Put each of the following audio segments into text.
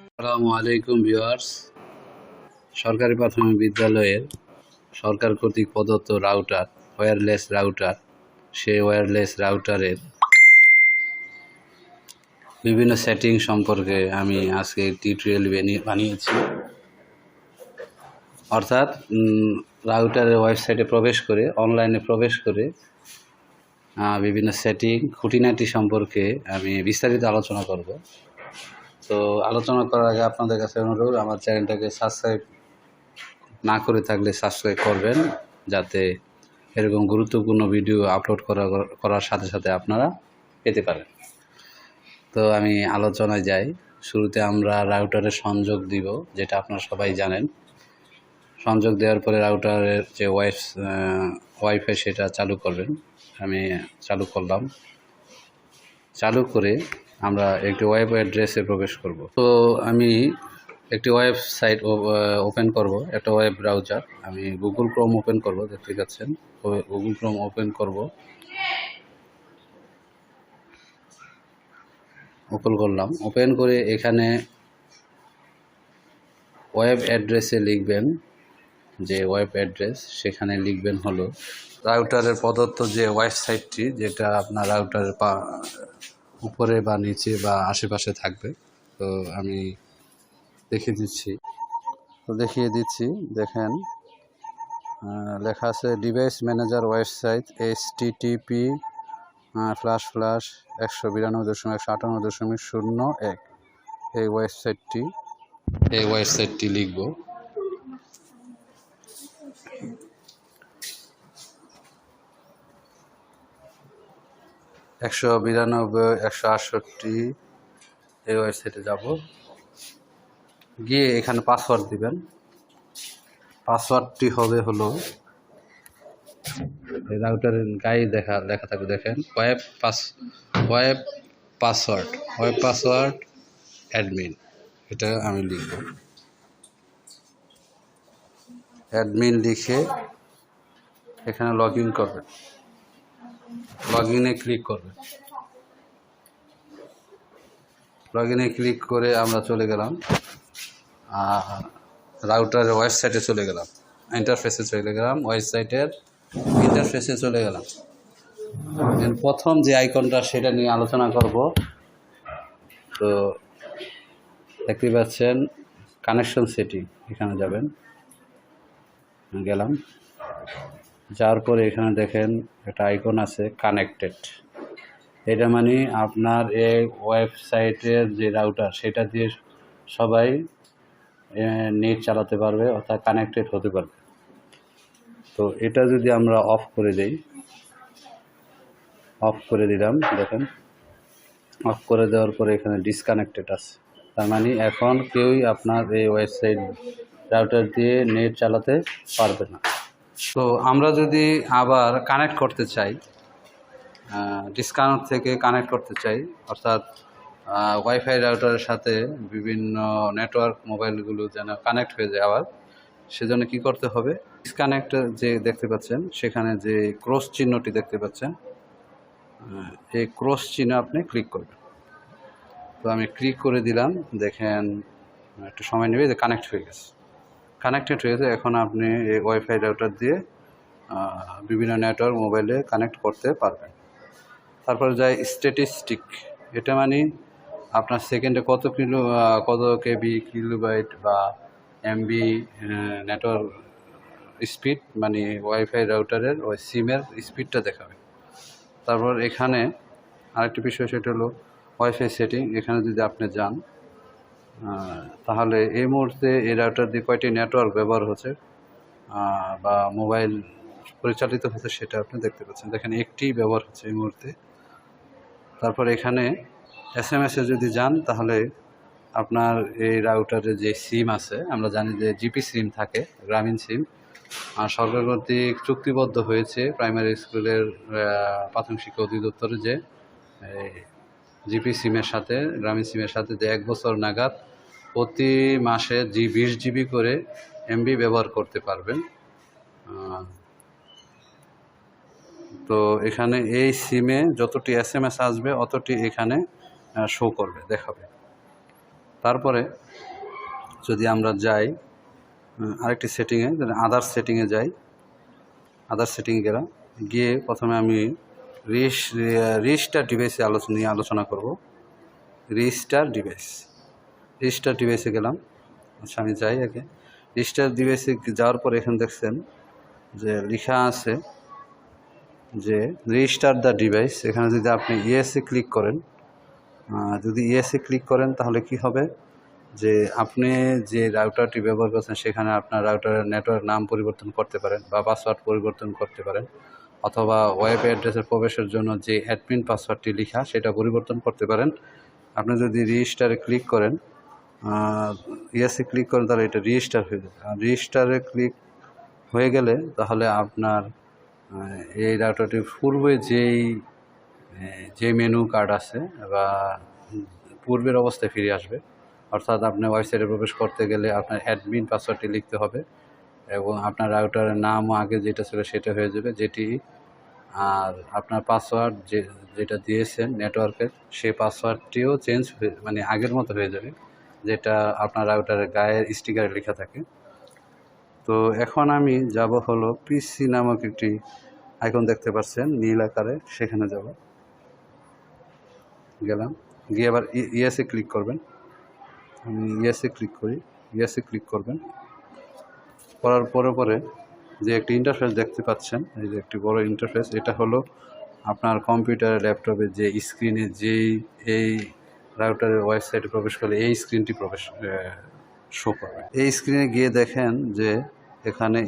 আসসালামু আলাইকুম ভিউয়ার্স। সরকারি প্রাথমিক বিদ্যালয়ের সরকার কর্তৃক প্রদত্ত রাউটার, ওয়্যারলেস রাউটার, সেই ওয়্যারলেস রাউটারের বিভিন্ন সেটিং সম্পর্কে আমি আজকে টিউটোরিয়াল বানিয়েছি। অর্থাৎ রাউটারের ওয়েবসাইটে প্রবেশ করে, অনলাইনে প্রবেশ করে বিভিন্ন সেটিং খুঁটিনাটি সম্পর্কে আমি বিস্তারিত আলোচনা করব। তো আলোচনা করার আগে আপনাদের কাছে অনুরোধ, আমার চ্যানেলটাকে সাবস্ক্রাইব না করে থাকলে সাবস্ক্রাইব করবেন, যাতে এরকম গুরুত্বপূর্ণ ভিডিও আপলোড করার সাথে সাথে আপনারা পেতে পারেন। তো আমি আলোচনায় যাই। শুরুতে আমরা রাউটারের সংযোগ দিব, যেটা আপনারা সবাই জানেন। সংযোগ দেওয়ার পরে রাউটারের যে ওয়াইফাই সেটা চালু করবেন। আমি চালু করলাম। চালু করে আমরা একটি ওয়েব অ্যাড্রেসে প্রবেশ করব। তো আমি একটি ওয়েবসাইট ওপেন করব, একটা ওয়েব ব্রাউজার। আমি গুগল ক্রোম ওপেন করব, দেখতে পাচ্ছেন গুগল ক্রোম ওপেন করব। ওপেন করলাম। ওপেন করে এখানে ওয়েব অ্যাড্রেসে লিখবেন, যে ওয়েব অ্যাড্রেস সেখানে লিখবেন হলো রাউটারের প্রদত্ত যে ওয়েবসাইটটি, যেটা আপনার রাউটারের উপরে বা নিচে বা আশেপাশে থাকবে। তো আমি দেখিয়ে দিচ্ছি। দেখেন লেখা আছে ডিভাইস ম্যানেজার ওয়েবসাইট http://192.158.01 এই ওয়েবসাইটটি লিখব। (192.168) এই ওয়েবসাইটে যাব। গিয়ে এখানে পাসওয়ার্ড দিবেন। পাসওয়ার্ডটি হবে হলো, এই রাউটারের গায়ে লেখা থাকবে, দেখেন ওয়েব পাসওয়ার্ড অ্যাডমিন। এটা আমি লিখব। অ্যাডমিন লিখে এখানে লগ ইন করবেন। লগ ইনে ক্লিক করবেন। লগ ইনে ক্লিক করে আমরা চলে গেলাম রাউটারের ওয়েবসাইটে চলে গেলাম, ইন্টারফেসে চলে গেলাম। প্রথম যে আইকনটা সেটা নিয়ে আলোচনা করব। তো দেখতে পাচ্ছেন কানেকশন সেটিং, এখানে যাবেন। গেলাম, যাওয়ার পরে এখানে দেখেন একটা আইকন আছে কানেক্টেড। এটা মানে আপনার এই ওয়েবসাইটের যে রাউটার সেটা দিয়ে সবাই নেট চালাতে পারবে, অর্থাৎ কানেক্টেড হতে পারবে। তো এটা যদি আমরা অফ করে দিলাম, দেখেন অফ করে দেওয়ার পরে এখানে ডিসকানেক্টেড আছে। তার মানে এখন কেউই আপনার এই ওয়েবসাইট রাউটার দিয়ে নেট চালাতে পারবে না। তো আমরা যদি আবার কানেক্ট করতে চাই, ডিসকানেক্ট থেকে কানেক্ট করতে চাই, অর্থাৎ ওয়াইফাই রাউটারের সাথে বিভিন্ন নেটওয়ার্ক মোবাইলগুলো যেন কানেক্ট হয়ে যায় আবার, সেজন্য কি করতে হবে, ডিসকানেক্ট যে দেখতে পাচ্ছেন সেখানে যে ক্রস চিহ্নটি দেখতে পাচ্ছেন, এই ক্রস চিহ্ন আপনি ক্লিক করবেন। তো আমি ক্লিক করে দিলাম। দেখেন একটু সময় নেবে, যে কানেক্টেড হয়ে গেছে। এখন আপনি এই ওয়াইফাই রাউটার দিয়ে বিভিন্ন নেটওয়ার্ক মোবাইলে কানেক্ট করতে পারবেন। তারপরে যায় স্ট্যাটিস্টিক। এটা মানে আপনার সেকেন্ডে কত কেবি, কিলোবাইট বা এমবি নেটওয়ার্ক স্পিড, মানে ওয়াইফাই রাউটারের ওই সিমের স্পিডটা দেখাবে। তারপর এখানে আরেকটি বিষয়, সেটা হলো ওয়াইফাই সেটিং। এখানে যদি আপনি যান, তাহলে এই মুহূর্তে এই রাউটার দিয়ে কয়টি নেটওয়ার্ক ব্যবহার হচ্ছে বা মোবাইল পরিচালিত হচ্ছে সেটা আপনি দেখতে পাচ্ছেন। দেখেন একটি ব্যবহার হচ্ছে এই মুহূর্তে। তারপর এখানে SMS-এ যদি যান, তাহলে আপনার এই রাউটারে যে সিম আছে, আমরা জানি যে জিপি সিম থাকে, গ্রামীণ সিম, আর সরকার কর্তৃক চুক্তিবদ্ধ হয়েছে প্রাইমারি স্কুলের প্রাথমিক শিক্ষা অধিদপ্তরে, যে জিপি সিমের সাথে, গ্রামীণ সিমের সাথে যে 1 বছর নাগাদ প্রতি মাসে 20 জিবি করে এমবি ব্যবহার করতে পারবেন। তো এখানে এই সিমে যতটি SMS আসবে অতটি এখানে শো করবে, দেখাবে। তারপরে যদি আমরা যাই আরেকটি সেটিংয়ে, আদার্স সেটিংয়ে যাই, আদার্স সেটিংয়ে গেলাম, গিয়ে প্রথমে আমি রিস্টার ডিভাইসে আলোচনা করব। রিস্টার ডিভাইসে গেলাম। আচ্ছা, আমি যাই আগে। রিস্টার ডিভাইসে যাওয়ার পর এখানে দেখছেন যে লেখা আছে যে রিস্টার দ্য ডিভাইস। এখানে যদি আপনি ইয়েসে ক্লিক করেন, তাহলে কি হবে যে আপনি যে রাউটারটি ব্যবহার করছেন সেখানে আপনার রাউটারের নেটওয়ার্ক নাম পরিবর্তন করতে পারেন বা পাসওয়ার্ড পরিবর্তন করতে পারেন, অথবা ওয়েব অ্যাড্রেসের প্রবেশের জন্য যে অ্যাডমিন পাসওয়ার্ডটি লেখা সেটা পরিবর্তন করতে পারেন। আপনি যদি রেজিস্টারে ক্লিক করেন, তাহলে এটা রেজিস্টার হয়ে যাবে। আর রেজিস্টারে ক্লিক হয়ে গেলে তাহলে আপনার এই রাউটারটির পূর্বে যে মেনু কার্ড আছে বা পূর্বের অবস্থায় ফিরে আসবে। অর্থাৎ আপনি ওয়েবসাইটে প্রবেশ করতে গেলে আপনার অ্যাডমিন পাসওয়ার্ডটি লিখতে হবে এবং আপনার রাউটারের নামও আগে যেটা ছিল সেটা হয়ে যাবে, আর আপনার পাসওয়ার্ড যেটা দিয়েছেন নেটওয়ার্কের, সেই পাসওয়ার্ডটিও মানে আগের মতো হয়ে যাবে, যেটা আপনার রাউটারের গায়ের স্টিকারে লেখা থাকে। তো এখন আমি যাব হলো পিসি নামক একটি আইকন দেখতে পাচ্ছেন নীল আকারে, সেখানে গেলাম, গিয়ে আবার ইয়েসে ক্লিক করবেন। আমি ইয়েসে ক্লিক করবেন। করার পরে যে একটি ইন্টারফেস দেখতে পাচ্ছেন, এই যে একটি বড় ইন্টারফেস, এটা হলো আপনার কম্পিউটার ল্যাপটপে যে স্ক্রিনে এই রাউটারের ওয়েবসাইটে প্রবেশ করলে এই স্ক্রিনটি শো করবে। এই স্ক্রিনে গিয়ে দেখেন যে এখানে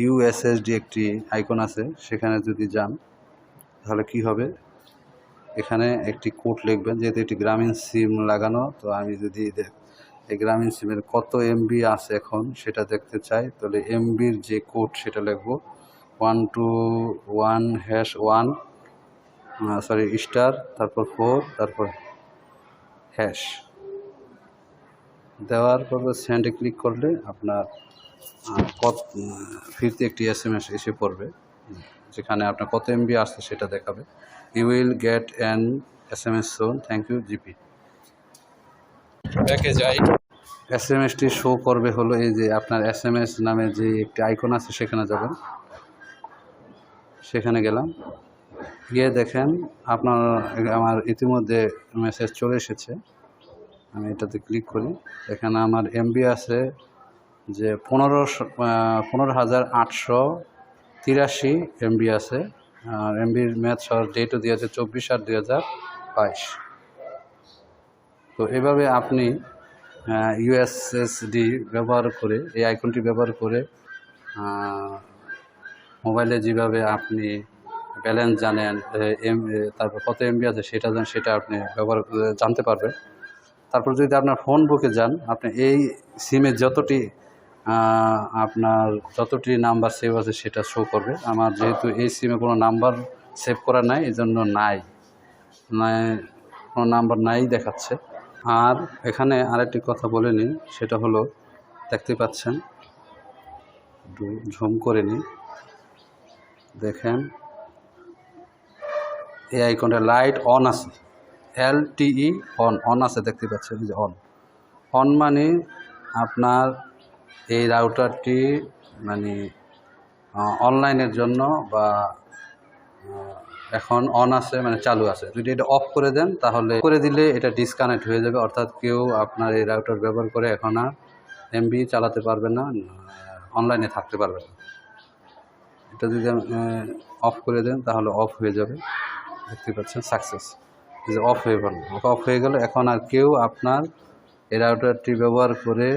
ইউএসএসডি একটি আইকন আছে, সেখানে যদি যান তাহলে কি হবে, এখানে একটি কোড লিখবেন। যেহেতু একটি গ্রামীণ সিম লাগানো, তো আমি যদি এই গ্রামীণ সিমের কত এমবি আছে এখন সেটা দেখতে চাই, তাহলে এমবির যে কোড সেটা লিখব 121#1 স্টার, তারপর 4, তারপর হ্যাশ দেওয়ার পর সেন্ডে ক্লিক করলে আপনার ফিরতে একটি SMS এসে পড়বে, যেখানে আপনার কত এমবি আসছে সেটা দেখাবে। You will get an SMS soon, thank you GP. ব্যাকে যাই, SMSটি শো করবে হলো এই যে আপনার SMS নামে যে একটি আইকন আছে, সেখানে যাবেন। সেখানে গেলাম, গিয়ে দেখেন আমার ইতিমধ্যে মেসেজ চলে এসেছে। আমি এটাতে ক্লিক করি, এখানে আমার এমবি আছে যে 15,883 এমবি আছে। আর এমবির ম্যাচ হওয়ার ডেটও দিয়েছে 24/8/2022। তো এভাবে আপনি ইউএসএসডি ব্যবহার করে, এই আইকনটি ব্যবহার করে মোবাইলে যেভাবে আপনি ব্যালেন্স জানেন, তারপর কত এমবি আছে সেটা আপনি জানতে পারবেন। তারপর যদি আপনার ফোন বুকে যান, আপনি এই সিমে যতটি নাম্বার সেভ আছে সেটা শো করবে। আমার যেহেতু এই সিমে কোনো নাম্বার সেভ করা নাই, এই জন্য কোনো নাম্বার নাই দেখাচ্ছে। আর এখানে আরেকটি কথা বলে নিই, সেটা হলো দেখতে পাচ্ছেন, একটু ঝুম করে নিই, দেখেন এই আইকনটা লাইট অন আছে, LTE অন আছে, দেখতে পাচ্ছেন যে অন মানে আপনার এই রাউটারটি মানে অনলাইনের জন্য বা এখন অন আছে মানে চালু আছে। যদি এটা অফ করে দেন তাহলে দিলে এটা ডিসকানেক্ট হয়ে যাবে, অর্থাৎ কেউ আপনার এই রাউটার ব্যবহার করে এখন আর এমবি চালাতে পারবে না, অনলাইনে থাকতে পারবে না। এটা যদি অফ করে দেন তাহলে অফ হয়ে যাবে, দেখতে পাচ্ছেন সাকসেস, যে অফ হয়ে গেল। এখন আর কেউ আপনার এই রাউটারটি ব্যবহার করে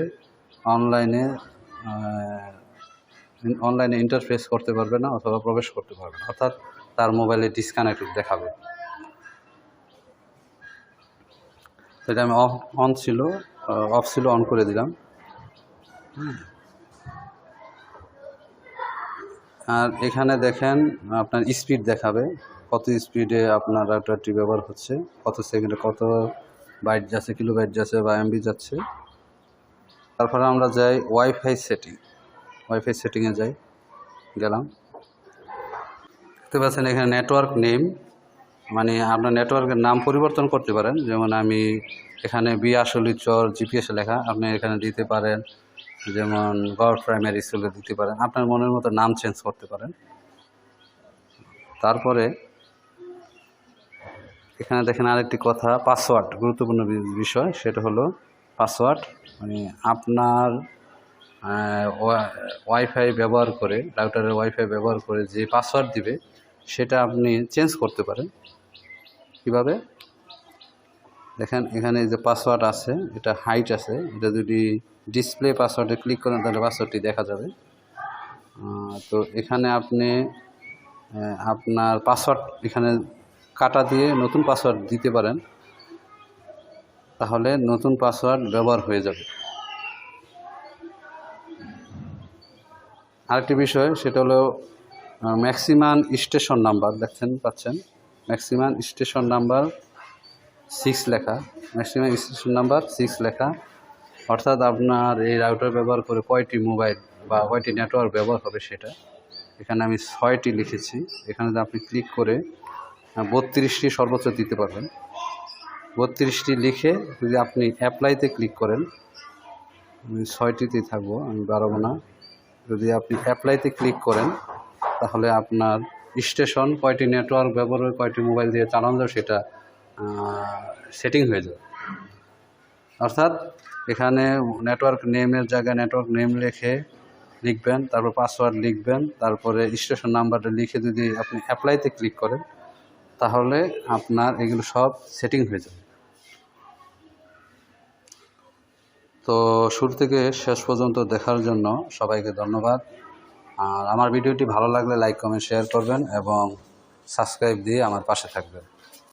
অনলাইনে ইন্টারফেস করতে পারবে না অথবা প্রবেশ করতে পারবে না, অর্থাৎ তার মোবাইলে ডিসকানেক্ট দেখাবে। সেটা আমি অফ ছিল অন করে দিলাম। আর এখানে দেখেন আপনার স্পিড দেখাবে, কত স্পিডে আপনার রাউটারটি ব্যবহার হচ্ছে, কত সেকেন্ডে কত বাইট যাচ্ছে, কিলোবাইট যাচ্ছে বা এমবি যাচ্ছে। তারপরে আমরা যাই ওয়াইফাই সেটিংয়ে গেলাম। দেখতে পাচ্ছেন এখানে নেটওয়ার্ক নেম, মানে আপনার নেটওয়ার্কের নাম পরিবর্তন করতে পারেন। যেমন আমি এখানে বিয়াশলী চর জিপিএস লেখা, আপনি এখানে দিতে পারেন যেমন গভর্ট প্রাইমারি স্কুলে দিতে পারেন, আপনার মনের মতো নাম চেঞ্জ করতে পারেন। তারপরে এখানে দেখেন আরেকটি কথা, পাসওয়ার্ড, গুরুত্বপূর্ণ বিষয়, সেটা হলো পাসওয়ার্ড। মানে আপনার ওয়াইফাই ব্যবহার করে, রাউটারের ওয়াইফাই ব্যবহার করে যে পাসওয়ার্ড দিবে সেটা আপনি চেঞ্জ করতে পারেন। কিভাবে? দেখেন এখানে যে পাসওয়ার্ড আছে, এটা হাইট আছে, এটা যদি ডিসপ্লে পাসওয়ার্ডে ক্লিক করেন তাহলে পাসওয়ার্ডটি দেখা যাবে। তো এখানে আপনি আপনার পাসওয়ার্ড এখানে কাটা দিয়ে নতুন পাসওয়ার্ড দিতে পারেন, তাহলে নতুন পাসওয়ার্ড ব্যবহার হয়ে যাবে। আরেকটি বিষয়, সেটা হলো ম্যাক্সিমাম স্টেশন নাম্বার, পাচ্ছেন ম্যাক্সিমাম স্টেশন নাম্বার 6 লেখা, ম্যাক্সিমাম স্টেশন নাম্বার 6 লেখা, অর্থাৎ আপনার এই রাউটার ব্যবহার করে কয়টি মোবাইল বা কয়টি নেটওয়ার্ক ব্যবহার হবে সেটা। এখানে আমি 6টি লিখেছি। এখানে যদি আপনি ক্লিক করে 32টি সর্বোচ্চ দিতে পারবেন। 32টি লিখে যদি আপনি অ্যাপ্লাইতে ক্লিক করেন, আমি 6টিতেই থাকবো, আমি বাড়াবো না। যদি আপনি অ্যাপ্লাইতে ক্লিক করেন তাহলে আপনার স্টেশন কয়টি নেটওয়ার্ক ব্যবহার করে কয়টি মোবাইল দিয়ে চালানো যাবে সেটা সেটিং হয়ে যাবে। অর্থাৎ এখানে নেটওয়ার্ক নেমের জায়গায় নেটওয়ার্ক নেম লিখবেন, তারপর পাসওয়ার্ড লিখবেন, তারপরে স্টেশন নাম্বারটা লিখে যদি আপনি অ্যাপ্লাইতে ক্লিক করেন তাহলে আপনার এগুলো সব সেটিং হয়ে যাবে। তো শুরু থেকে শেষ পর্যন্ত দেখার জন্য সবাইকে ধন্যবাদ। আর আমার ভিডিওটি ভালো লাগলে লাইক কমেন্ট শেয়ার করবেন এবং সাবস্ক্রাইব দিয়ে আমার পাশে থাকবেন।